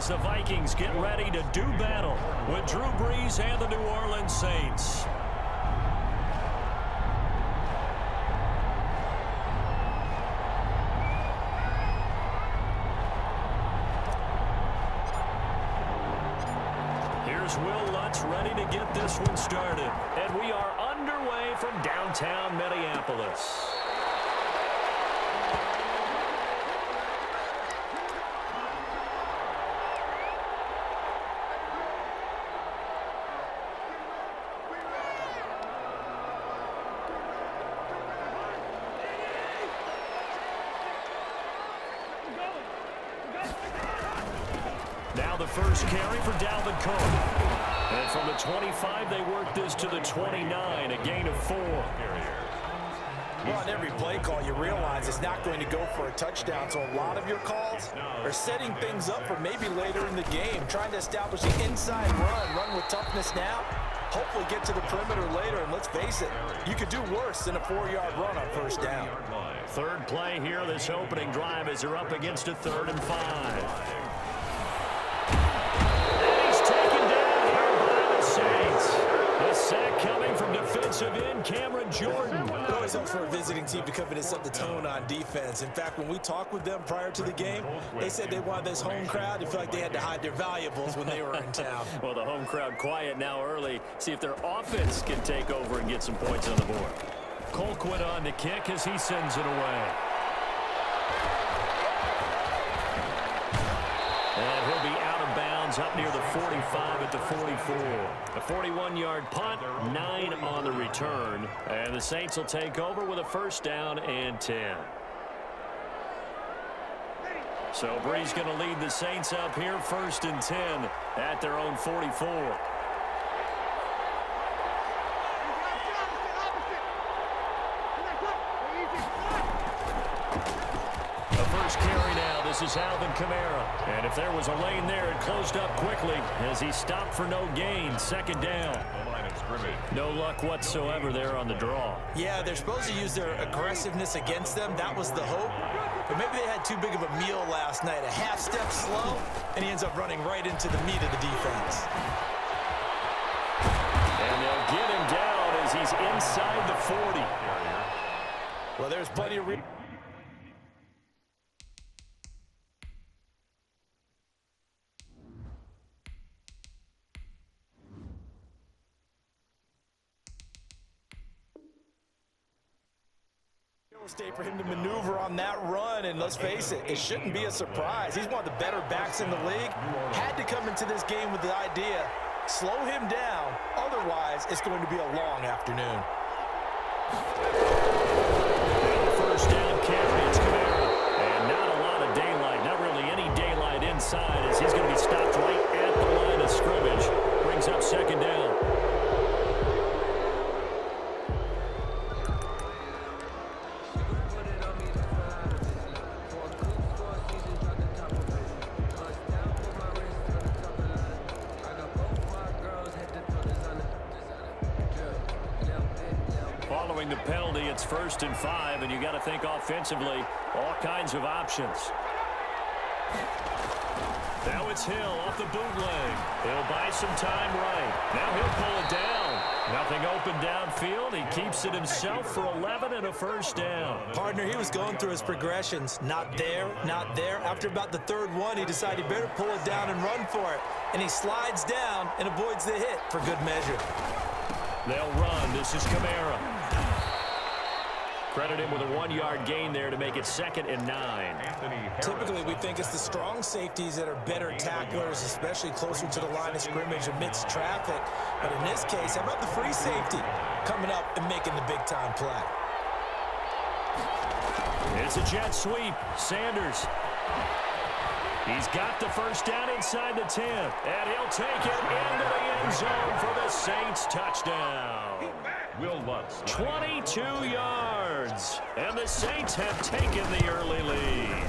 as the Vikings get ready to do battle with Drew Brees and the New Orleans Saints. Here's Will Lutz ready to get this one started. And we are underway from downtown Minneapolis. Now the first carry for Dalvin Cook. And from the 25, they work this to the 29, a gain of 4. Well, on every play call, you realize it's not going to go for a touchdown, so a lot of your calls are setting things up for maybe later in the game, trying to establish an inside run with toughness now, hopefully get to the perimeter later, and let's face it, you could do worse than a 4-yard run on first down. Third play here, this opening drive as they're up against a 3rd and 5. A sack coming from defensive end Cameron Jordan. It always helps for a visiting team to come in and set the tone on defense. In fact, when we talked with them prior to the game, they said they wanted this home crowd to feel like they had to hide their valuables when they were in town. Well, the home crowd quiet now early. See if their offense can take over and get some points on the board. Colquitt on the kick as he sends it away. And he'll be out of bounds up near the 45 at the 44. A 41-yard punt, 9 on the return. And the Saints will take over with a first down and 10. So Brees going to lead the Saints up here, 1st and 10 at their own 44. This is Alvin Kamara. And if there was a lane there, it closed up quickly as he stopped for no gain. 2nd down. No luck whatsoever there on the draw. Yeah, they're supposed to use their aggressiveness against them. That was the hope. But maybe they had too big of a meal last night. A half step slow, and he ends up running right into the meat of the defense. And they'll get him down as he's inside the 40. Well, there's plenty of estate for him to maneuver on that run, and let's face it, it shouldn't be a surprise. He's one of the better backs in the league. Had to come into this game with the idea, slow him down, otherwise it's going to be a long afternoon. First down carry, it's Kamara. And not a lot of daylight, not really any daylight inside as he's going to be stopped right at the line of scrimmage. Brings up 2nd down. Following the penalty, it's 1st and 5, and you got to think offensively, all kinds of options. Now it's Hill off the bootleg. He'll buy some time right. Now he'll pull it down. Nothing open downfield. He keeps it himself for 11 and a first down. Partner, he was going through his progressions. Not there, not there. After about the 3rd one, he decided he better pull it down and run for it. And he slides down and avoids the hit for good measure. They'll run. This is Kamara. Credit him with a 1-yard gain there to make it 2nd and 9. Typically, we think it's the strong safeties that are better tacklers, especially closer to the line of scrimmage amidst traffic. But in this case, how about the free safety coming up and making the big-time play? It's a jet sweep. Sanders. He's got the first down inside the 10. And he'll take it into the end zone for the Saints touchdown. 22 yards. And the Saints have taken the early lead.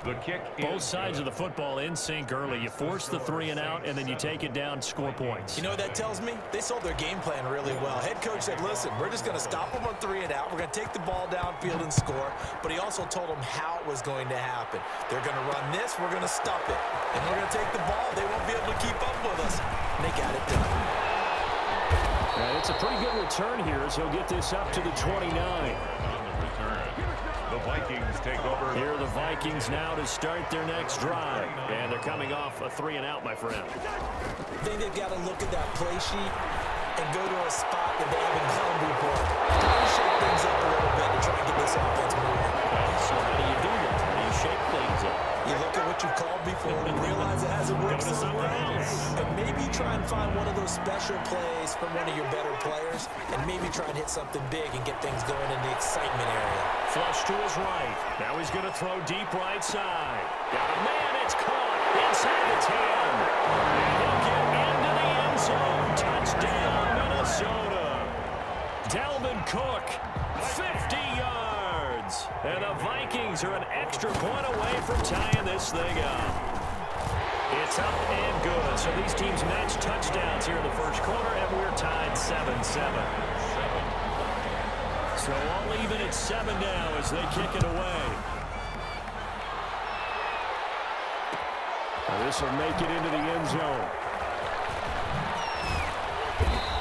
The kick Both sides of the football in sync early. You force the 3 and out, and then you take it down, score points. You know what that tells me? They sold their game plan really well. Head coach said, listen, we're just going to stop them on 3 and out. We're going to take the ball downfield and score. But he also told them how it was going to happen. They're going to run this. We're going to stop it. And we're going to take the ball. They won't be able to keep up with us. And they got it done. And it's a pretty good return here as he'll get this up to the 29. The Vikings take over. Here are the Vikings now to start their next drive. And they're coming off a 3 and out, my friend. I think they've got to look at that play sheet and go to a spot that they haven't gone before. Try to shake things up a little bit to try and get this offense moving. So how do you do that? How do you shake things up? You look at what you called before and realize it hasn't worked somewhere else. And maybe try and find one of those special plays from one of your better players and maybe try and hit something big and get things going in the excitement area. Flush to his right. Now he's going to throw deep right side. Got a man. It's caught inside the 10. And he'll get into the end zone. Touchdown, Minnesota. Dalvin Cook, 50 yards. And the Vikings are an extra point away from tying this thing up. It's up and good. So these teams match touchdowns here in the first quarter, and we're tied 7-7. So all even at 7 now as they kick it away. This will make it into the end zone.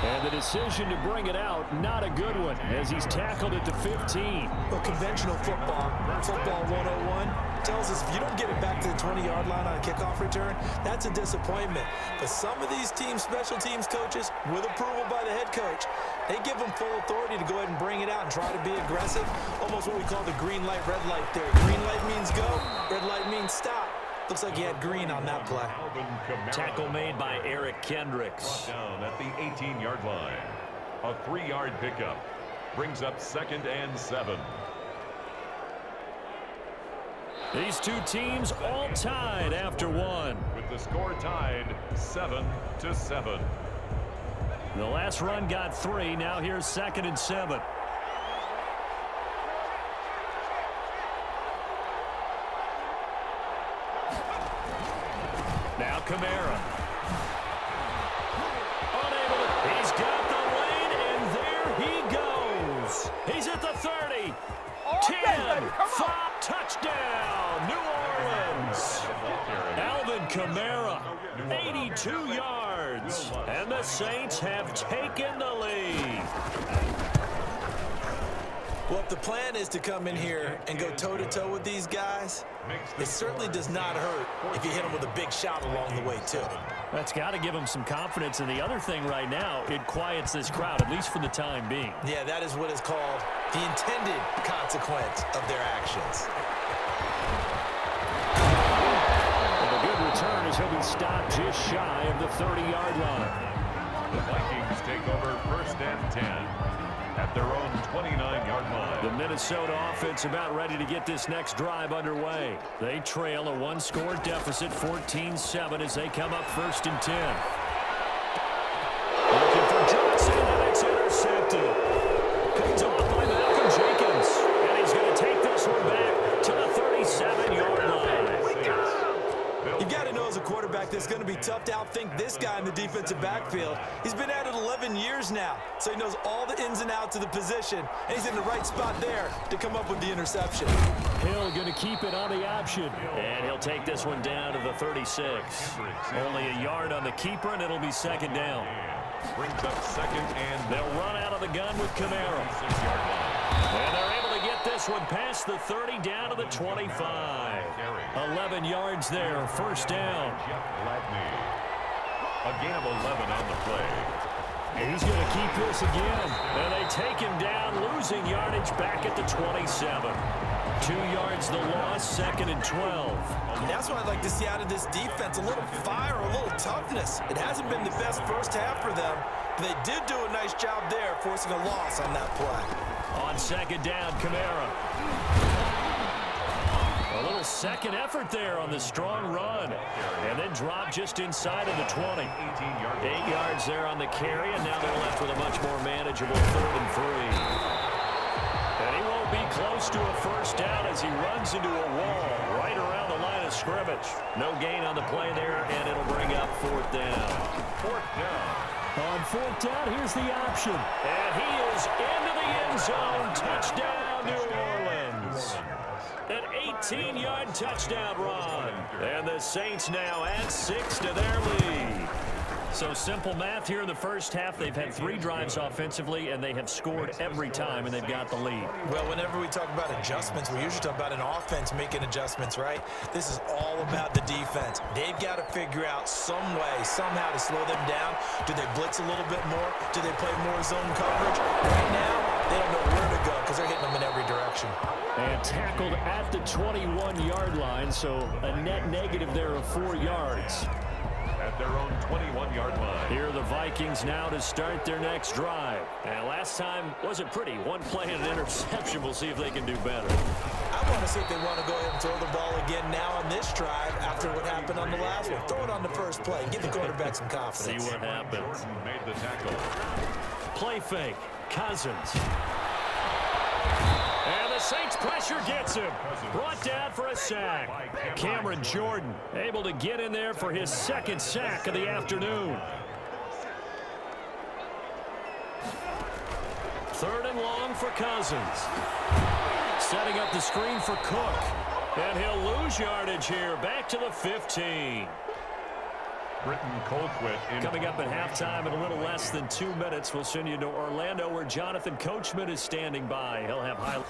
And the decision to bring it out, not a good one, as he's tackled at the 15. Well, conventional football 101, tells us if you don't get it back to the 20-yard line on a kickoff return, that's a disappointment. But some of these teams, special teams coaches, with approval by the head coach, they give them full authority to go ahead and bring it out and try to be aggressive. Almost what we call the green light, red light theory. Green light means go, red light means stop. Looks like he had green on that play. Tackle made by Eric Kendricks. Down at the 18-yard line. A 3-yard pickup. Brings up 2nd and 7. These two teams all tied after one. With the score tied 7-7. The last run got 3. Now here's 2nd and 7. Now Kamara. Unable to, he's got the lane, and there he goes. He's at the 30. 10, 5, touchdown, New Orleans. Alvin Kamara, 82 yards, and the Saints have taken the lead. Well, if the plan is to come in here and go toe-to-toe with these guys, it certainly does not hurt if you hit them with a big shot along the way, too. That's got to give them some confidence. And the other thing right now, it quiets this crowd, at least for the time being. Yeah, that is what is called the intended consequence of their actions. And a good return as he'll be stopped just shy of the 30-yard line. The Vikings take over 1st and 10 at their own 29-yard line. The Minnesota offense about ready to get this next drive underway. They trail a 1-score deficit, 14-7, as they come up 1st and 10. Looking for Johnson, and it's intercepted. Picked off by Malcolm Jenkins, and he's going to take this one back to the 37-yard line. You've got to know as a quarterback that's going to be tough to outthink this guy in the defensive backfield. He's been at it 11 years now, so he knows all the ins and outs of the position, and he's in the right spot there to come up with the interception. Hill going to keep it on the option, and he'll take this one down to the 36. Only a yard on the keeper, and it'll be 2nd down. Brings up 2nd and they'll run out of the gun with Kamara. And they're able to get this one past the 30 down to the 25. 11 yards there, 1st down. A gain of 11 on the play. He's going to keep this again. And they take him down, losing yardage back at the 27. 2 yards the loss, 2nd and 12. And that's what I'd like to see out of this defense, a little fire, a little toughness. It hasn't been the best first half for them, but they did do a nice job there, forcing a loss on that play. On 2nd down, Kamara. A little second effort there on the strong run. And then drop just inside of the 20. 8 yards there on the carry, and now they're left with a much more manageable 3rd and 3. And he won't be close to a 1st down as he runs into a wall right around the scrimmage. No gain on the play there, and it'll bring up fourth down. Fourth down. On fourth down, here's the option. And he is into the end zone. Touchdown, New Orleans. An 18-yard touchdown run. And the Saints now add 6 to their lead. So simple math here in the first half. They've had 3 drives offensively, and they have scored every time, and they've got the lead. Well, whenever we talk about adjustments, we usually talk about an offense making adjustments, right? This is all about the defense. They've got to figure out some way, somehow to slow them down. Do they blitz a little bit more? Do they play more zone coverage? Right now, they don't know where to go because they're hitting them in every direction. And tackled at the 21-yard line, so a net negative there of 4 yards. At their own 21-yard line. Here are the Vikings now to start their next drive. And last time wasn't pretty. 1 play and an interception. We'll see if they can do better. I want to see if they want to go ahead and throw the ball again now on this drive after what happened on the last one. Throw it on the first play. Give the quarterback some confidence. See what happens. Jordan made the tackle. Play fake. Cousins. And the Saints pressure gets him. Brought down for a sack. Cameron Jordan able to get in there for his 2nd sack of the afternoon. 3rd and long for Cousins. Setting up the screen for Cook. And he'll lose yardage here. Back to the 15. Britton Colquitt Coming up at halftime in a little less than 2 minutes. We'll send you to Orlando where Jonathan Coachman is standing by. He'll have high.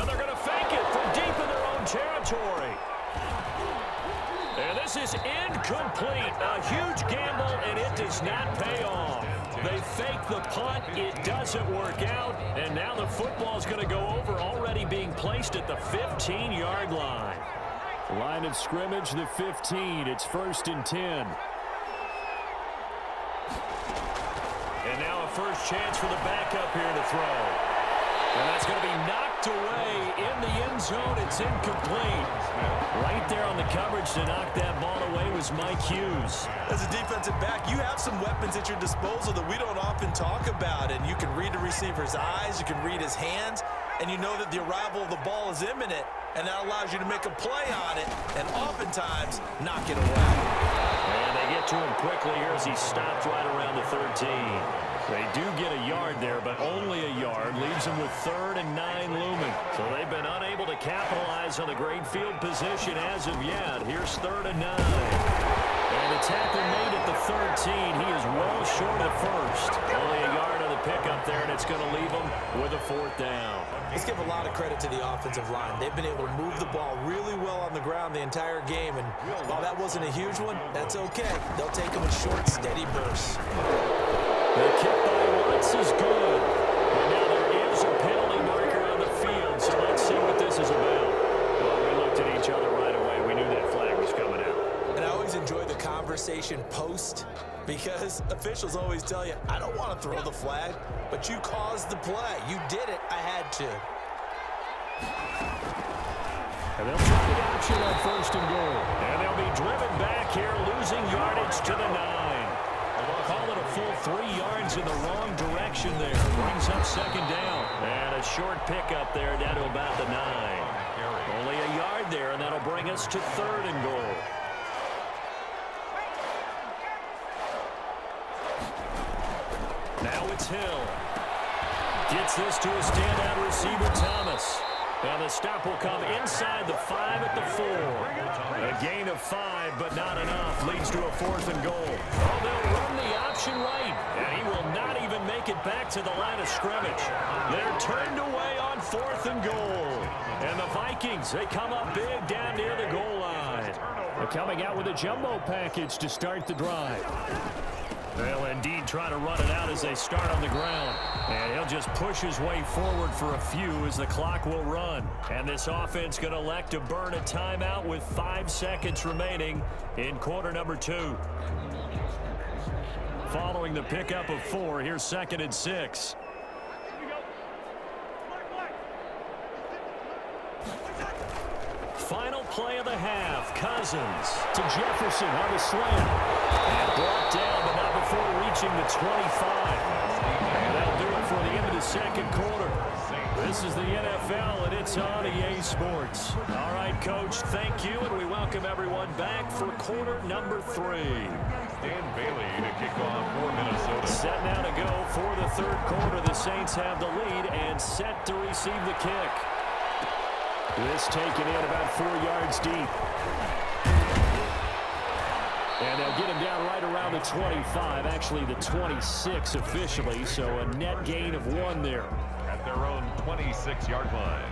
And they're going to fake it from deep in their own territory. And this is incomplete. A huge gamble, and it does not pay off. They fake the punt. It doesn't work out. And now the football is going to go over, already being placed at the 15-yard line. Line of scrimmage, the 15. It's 1st and 10. And now a first chance for the backup here to throw. And that's going to be knocked away in the end zone. It's incomplete. Right there on the coverage to knock that ball away was Mike Hughes. As a defensive back, you have some weapons at your disposal that we don't often talk about. And you can read the receiver's eyes, you can read his hands, and you know that the arrival of the ball is imminent. And that allows you to make a play on it and oftentimes knock it away. And they get to him quickly here as he stopped right around the 13. They do get a yard there, but only a yard. Leaves them with 3rd and 9 looming. So they've been unable to capitalize on the great field position as of yet. Here's 3rd and 9. And the tackle made at the 13. He is well short of 1st. Only a yard on the pickup there, and it's going to leave them with a 4th down. Let's give a lot of credit to the offensive line. They've been able to move the ball really well on the ground the entire game. And while that wasn't a huge one, that's okay. They'll take them in short, steady bursts. The kick by Watts is good. And now there is a penalty marker on the field, so let's see what this is about. Well, we looked at each other right away. We knew that flag was coming out. And I always enjoy the conversation post because officials always tell you, I don't want to throw the flag, but you caused the play. You did it. I had to. And they'll try the option on 1st and goal. And they'll be driven back here, losing yardage to the 9. Call it a full 3 yards in the wrong direction there. Brings up 2nd down. And a short pickup there down to about the 9. Only a yard there, and that'll bring us to 3rd and goal. Now it's Hill. Gets this to a standout receiver, Thomas. And the stop will come inside the 5 at the 4. A gain of 5, but not enough. Leads to a 4th and goal. Oh, they'll run the option right. And he will not even make it back to the line of scrimmage. They're turned away on 4th and goal. And the Vikings, they come up big down near the goal line. They're coming out with a jumbo package to start the drive. They'll indeed try to run it out as they start on the ground. And he'll just push his way forward for a few as the clock will run. And this offense going to elect to burn a timeout with 5 seconds remaining in quarter number 2. Following the pickup of 4, here's 2nd and 6. Final play of the half. Cousins to Jefferson on the slant. And brought down, but not before reaching the 25. And that'll do it for the end of the 2nd quarter. This is the NFL, and it's on EA Sports. All right, Coach, thank you, and we welcome everyone back for quarter number 3. Dan Bailey to kick off for Minnesota. Set now to go for the third quarter. The Saints have the lead and set to receive the kick. This taken in about 4 yards deep. And they'll get him down right around the 25, actually the 26 officially, so a net gain of 1 there. At their own 26-yard line.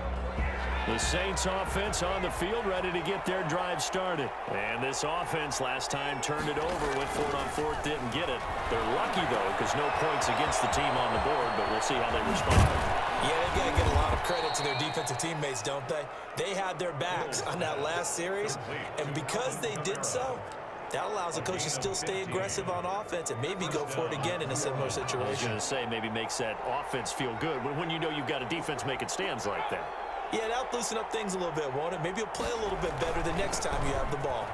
The Saints offense on the field, ready to get their drive started. And this offense last time turned it over, went for it on 4th, didn't get it. They're lucky, though, because no points against the team on the board, but we'll see how they respond. Yeah, they've got to get a lot of credit to their defensive teammates, don't they? They had their backs on that last series, and because they did so, that allows the coach to still stay aggressive on offense and maybe go for it again in a similar situation. I was going to say, maybe makes that offense feel good when you know you've got a defense making stands like that. Yeah, that'll loosen up things a little bit, won't it? Maybe you'll play a little bit better the next time you have the ball.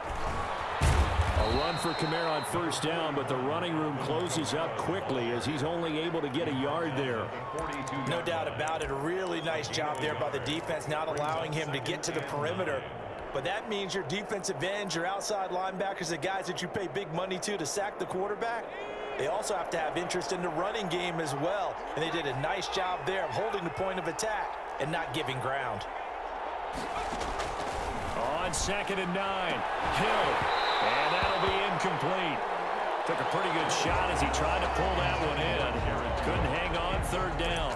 A run for Kamara on 1st down, but the running room closes up quickly as he's only able to get a yard there. No doubt about it. A really nice job there by the defense, not allowing him to get to the perimeter. But that means your defensive ends, your outside linebackers, the guys that you pay big money to sack the quarterback, they also have to have interest in the running game as well. And they did a nice job there of holding the point of attack and not giving ground. On 2nd and 9, Hill, and that'll be incomplete. Took a pretty good shot as he tried to pull that one in. Couldn't hang on 3rd down.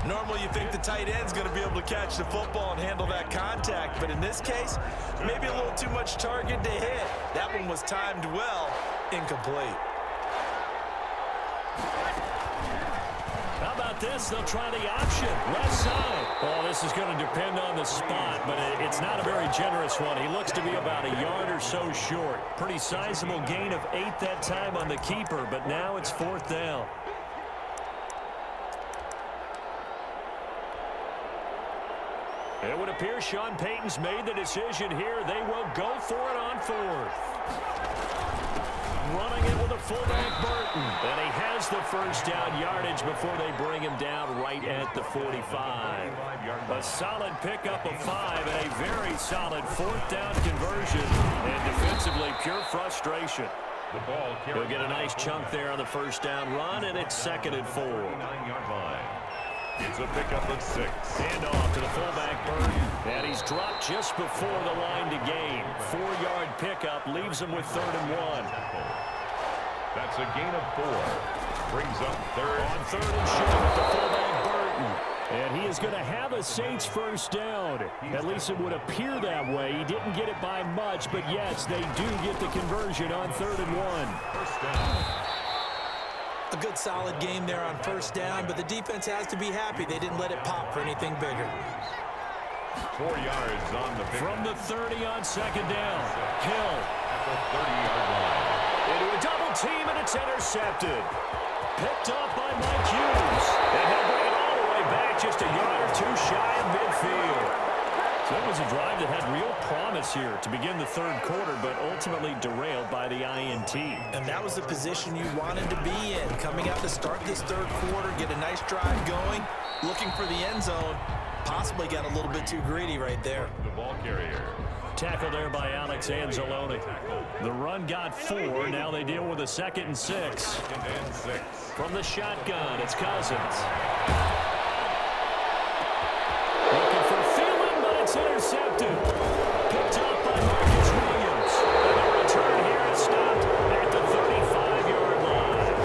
Normally you think the tight end's going to be able to catch the football and handle that contact, but in this case, maybe a little too much target to hit. That one was timed well, incomplete. How about this? They'll try the option. Left side. Well, this is going to depend on the spot, but it's not a very generous one. He looks to be about a yard or so short. Pretty sizable gain of 8 that time on the keeper, but now it's 4th down. It would appear Sean Payton's made the decision here. They will go for it on 4th. Running it with a fullback, Burton. And he has the 1st down yardage before they bring him down right at the 45. A solid pickup of 5 and a very solid 4th down conversion. And defensively, pure frustration. He'll get a nice chunk there on the 1st down run, and it's 2nd and 4. 9-yard line. It's a pickup of 6. Hand off to the fullback, Burton. And he's dropped just before the line to gain. 4-yard pickup leaves him with 3rd and 1. That's a gain of 4. Brings up 3rd. On 3rd and short with the fullback, Burton. And he is going to have a Saints 1st down. At least it would appear that way. He didn't get it by much, but yes, they do get the conversion on 3rd and 1. 1st down. A good solid game there on 1st down, but the defense has to be happy they didn't let it pop for anything bigger. 4 yards on the pick. From the 30 on 2nd down, Hill. At the 30-yard line. Into a double team, and it's intercepted. Picked up by Mike Hughes. And he'll bring it all the way back just a yard or 2 shy of midfield. So it was a drive that had real promise here to begin the 3rd quarter, but ultimately derailed by the INT. And that was the position you wanted to be in. Coming out to start this 3rd quarter, get a nice drive going, looking for the end zone. Possibly got a little bit too greedy right there. The ball carrier. Tackle there by Alex Anzalone. The run got 4. Now they deal with a 2nd and 6. 2nd and 6. From the shotgun, it's Cousins. Looking for Thielen, but it's intercepted. Picked up by Marcus Williams. And the return here is stopped at the 35-yard line.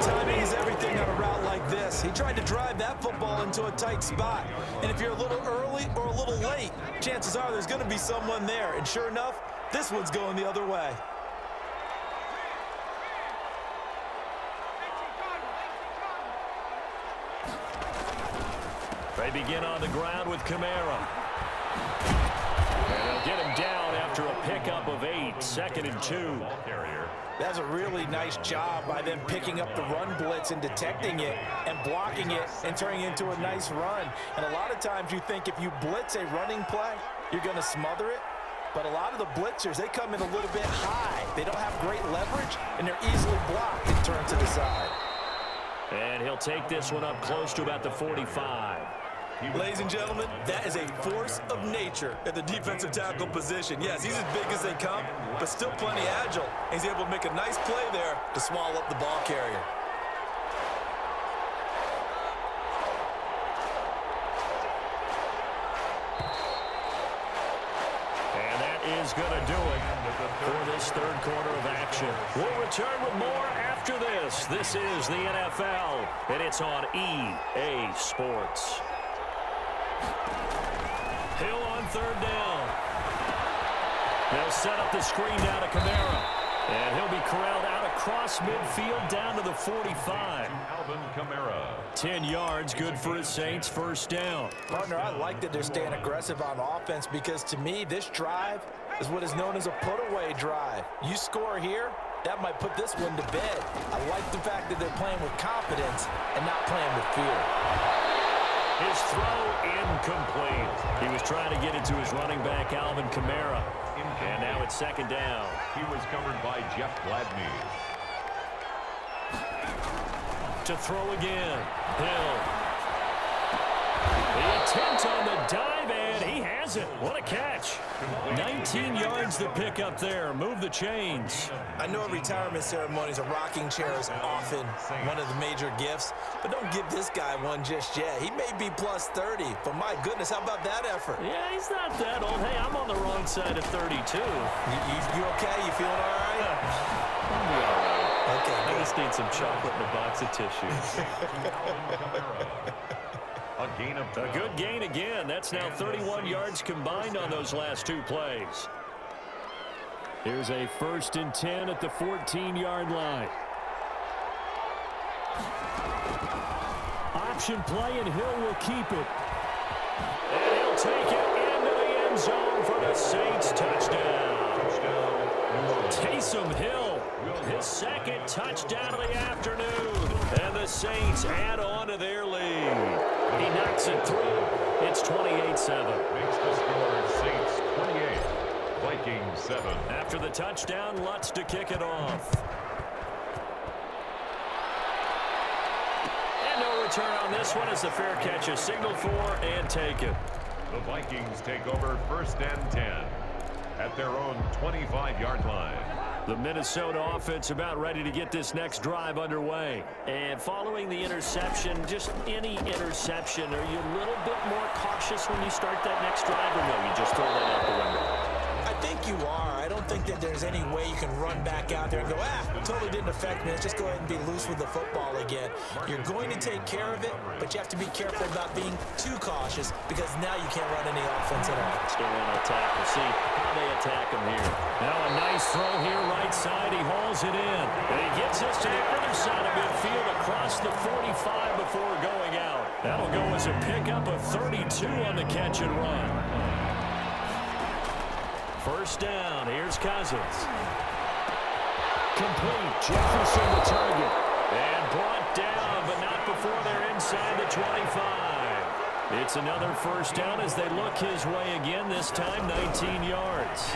Timing is everything on a route like this. He tried to drive that football into a tight spot. And if you're a little early or a little late, chances are there's going to be someone there. And sure enough, this one's going the other way. They begin on the ground with Kamara. And they'll get him down after a pickup of 8. 2nd and 2. That's a really nice job by them picking up the run blitz and detecting it and blocking it and turning it into a nice run. And a lot of times you think if you blitz a running play, you're going to smother it. But a lot of the blitzers, they come in a little bit high. They don't have great leverage, and they're easily blocked and turned to the side. And he'll take this one up close to about the 45. Ladies and gentlemen, that is a force of nature at the defensive tackle position. Yes, he's as big as they come, but still plenty agile. He's able to make a nice play there to swallow up the ball carrier. And that is going to do it for this third quarter of action. We'll return with more after this. This is the NFL, and it's on EA Sports. Hill on third down. They'll set up the screen down to Kamara. And he'll be corralled out across midfield down to the 45. Alvin Kamara. 10 yards, good for his Saints, first down. Partner, I like that they're staying aggressive on offense because to me, this drive is what is known as a put-away drive. You score here, that might put this one to bed. I like the fact that they're playing with confidence and not playing with fear. His throw incomplete. He was trying to get it to his running back, Alvin Kamara. And now it's second down. He was covered by Jeff Gladney. To throw again. Hill. The attempt on the dive, and he has it. What a catch. 19 yards to pick up there. Move the chains. I know at retirement ceremonies, a rocking chair is often one of the major gifts, but don't give this guy one just yet. He may be plus 30, but my goodness, how about that effort? Yeah, he's not that old. Hey, I'm on the wrong side of 32. You okay? You feeling all right? I'll be all right. Okay, I good. just need some chocolate and a box of tissues. A gain of 12. A good gain again. That's now 31 yards combined on those last two plays. Here's a 1st and 10 at the 14-yard line. Option play, and Hill will keep it. And he'll take it into the end zone for the Saints touchdown. Taysom Hill, his second touchdown of the afternoon. And the Saints add on to their lead. He knocks it through. It's 28-7. Makes the score Saints 28, Vikings 7. After the touchdown, Lutz to kick it off. And no return on this one as the fair catch is signaled for and taken. The Vikings take over 1st and 10 at their own 25-yard line. The Minnesota offense about ready to get this next drive underway. And following the interception, just any interception, are you a little bit more cautious when you start that next drive, or no, you just throw that out the window? I think you are. I don't think that there's any way you can run back out there and go, totally didn't affect me. Let's just go ahead and be loose with the football again. You're going to take care of it, but you have to be careful about being too cautious because now you can't run any offense at all. Still want to attack. We'll see how they attack him here. Now a nice throw here, right side. He hauls it in. And he gets us to the other side of midfield across the 45 before going out. That'll go as a pickup of 32 on the catch and run. First down, here's Cousins. Complete, Jefferson the target. And brought down, but not before they're inside the 25. It's another first down as they look his way again, this time 19 yards.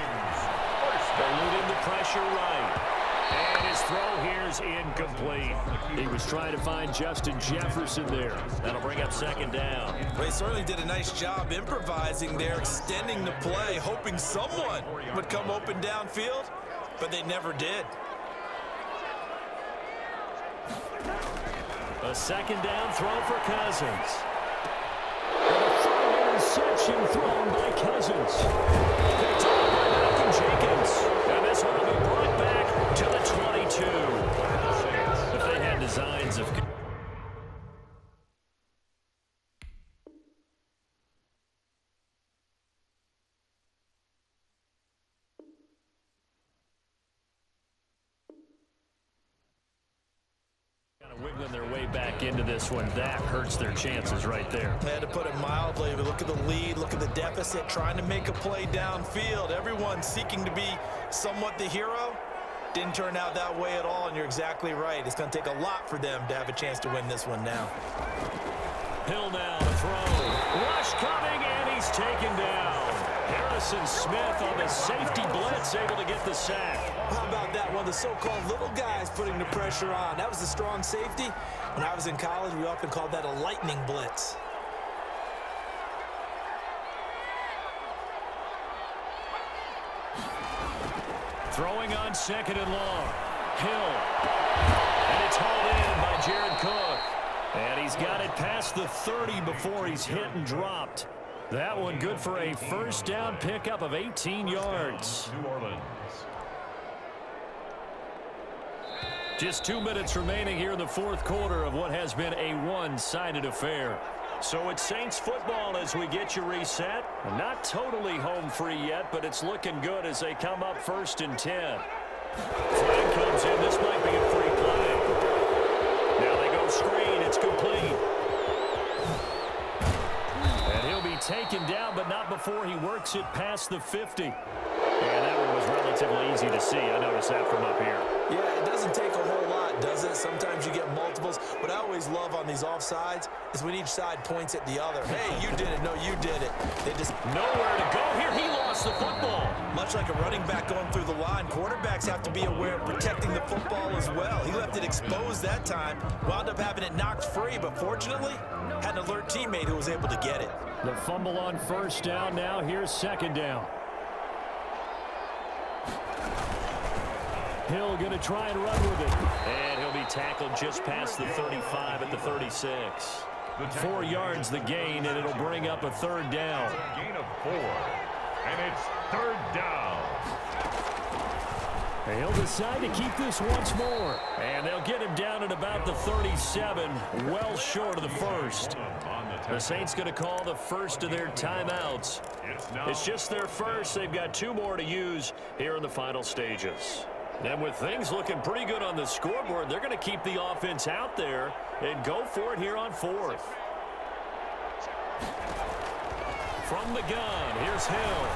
Eluding the pressure right. And his throw here is incomplete. He was trying to find Justin Jefferson there. That'll bring up second down. They certainly did a nice job improvising there, extending the play, hoping someone would come open downfield, but they never did. A second down throw for Cousins. And a full interception thrown by Cousins. Picked up by Malcolm Jenkins. And this one will be brought back to the 22. If they had designs of... wiggling their way back into this one, that hurts their chances right there. They had to put it mildly, but look at the lead, look at the deficit, trying to make a play downfield. Everyone seeking to be somewhat the hero. Didn't turn out that way at all, and you're exactly right. It's going to take a lot for them to have a chance to win this one now. Hill now to throw. Rush coming, and he's taken down. Harrison Smith on the safety blitz, able to get the the sack. How about that? One of the so-called little guys putting the pressure on. That was a strong safety. When I was in college, we often called that a lightning blitz. Throwing on 2nd and long. Hill. And it's hauled in by Jared Cook. And he's got it past the 30 before he's hit and dropped. That one good for a first down pickup of 18 yards. New Orleans. Just 2 minutes remaining here in the fourth quarter of what has been a one-sided affair. So it's Saints football as we get you reset. Not totally home free yet, but it's looking good as they come up 1st and 10. Flag comes in. This might be a free play. Now they go screen. It's complete. And he'll be taken down, but not before he works it past the 50. And that one was relatively easy to see. I noticed that from up here. Yeah, it doesn't take a whole lot, does it? Sometimes you get multiples. What I always love on these offsides is when each side points at the other. Hey, you did it. No, you did it. They just nowhere to go here. He lost the football. Much like a running back going through the line, quarterbacks have to be aware of protecting the football as well. He left it exposed that time, wound up having it knocked free, but fortunately, had an alert teammate who was able to get it. The fumble on 1st down. Now here's 2nd down. Hill going to try and run with it. And he'll be tackled just past the 35 at the 36. 4 yards the gain, and it'll bring up a 3rd down. Gain of 4. And it's 3rd down. And he'll decide to keep this once more. And they'll get him down at about the 37, well short of the first. The Saints going to call the first of their timeouts. It's just their first. They've got 2 more to use here in the final stages. And with things looking pretty good on the scoreboard, they're going to keep the offense out there and go for it here on 4th. From the gun, here's Hill.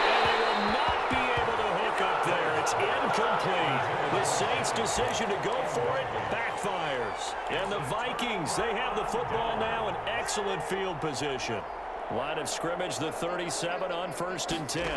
And they will not be able to hook up there. It's incomplete. The Saints' decision to go for it backfires. And the Vikings, they have the football now in excellent field position. Line of scrimmage, the 37 on 1st and 10.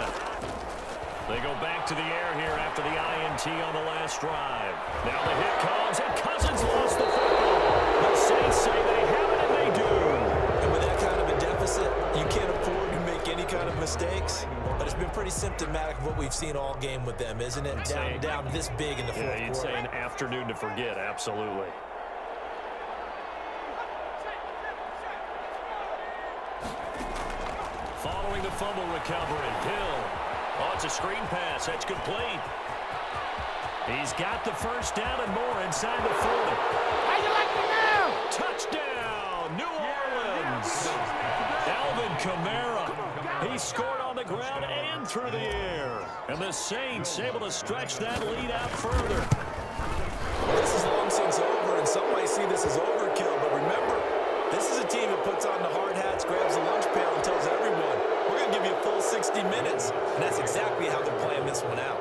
They go back to the air here after the INT on the last drive. Now the hit comes, and Cousins lost the football. The Saints say they have it, and they do. And with that kind of a deficit, you can't afford to make any kind of mistakes. But it's been pretty symptomatic of what we've seen all game with them, isn't it? Down this big in the fourth quarter. Yeah, you'd say an afternoon to forget, absolutely. Following the fumble recovery, Hill. Oh, it's a screen pass. That's complete. He's got the first down and more inside the 40. How you like me now? Touchdown, New Orleans. Alvin Kamara. He scored on the ground and through the air. And the Saints able to stretch that lead out further. This is long since over, and some might see this as overkill. But remember, this is a team that puts on the hard hats, grabs the lunch pail, and tells everyone, we're going to give you a full 60 minutes. And that's exactly how they're playing this one out.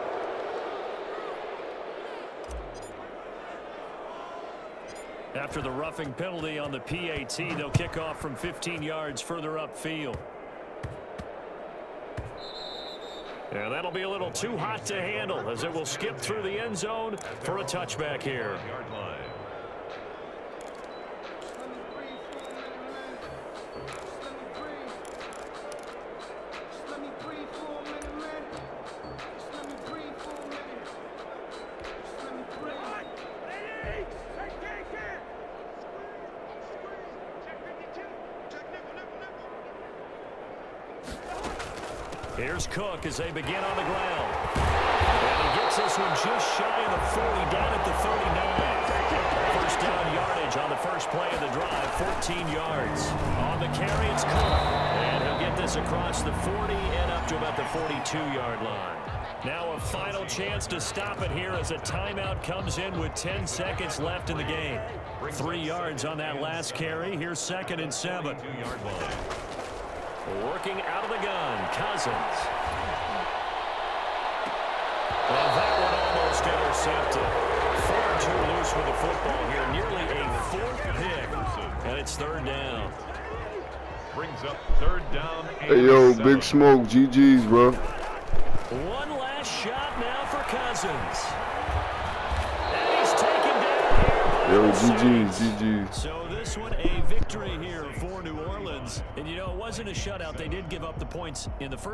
After the roughing penalty on the PAT, they'll kick off from 15 yards further upfield. And that'll be a little too hot to handle as it will skip through the end zone for a touchback here. Here's Cook as they begin on the ground. And he gets this one just shy of the 40, down at the 39. First down yardage on the first play of the drive, 14 yards. On the carry, it's Cook. And he'll get this across the 40 and up to about the 42-yard line. Now a final chance to stop it here as a timeout comes in with 10 seconds left in the game. 3 yards on that last carry. Here's 2nd and 7. Working out of the gun, Cousins. And that one almost intercepted. Far too loose with the football here. Nearly a 4th pick. And it's 3rd down. Brings up 3rd down. Hey, yo, Big Smoke, GG's, bro. One last shot now for Cousins. And he's taken down here by Yo, the Saints. GG's. So this one a victory here for New Orleans. And, you know, it wasn't a shutout. They did give up the points in the first.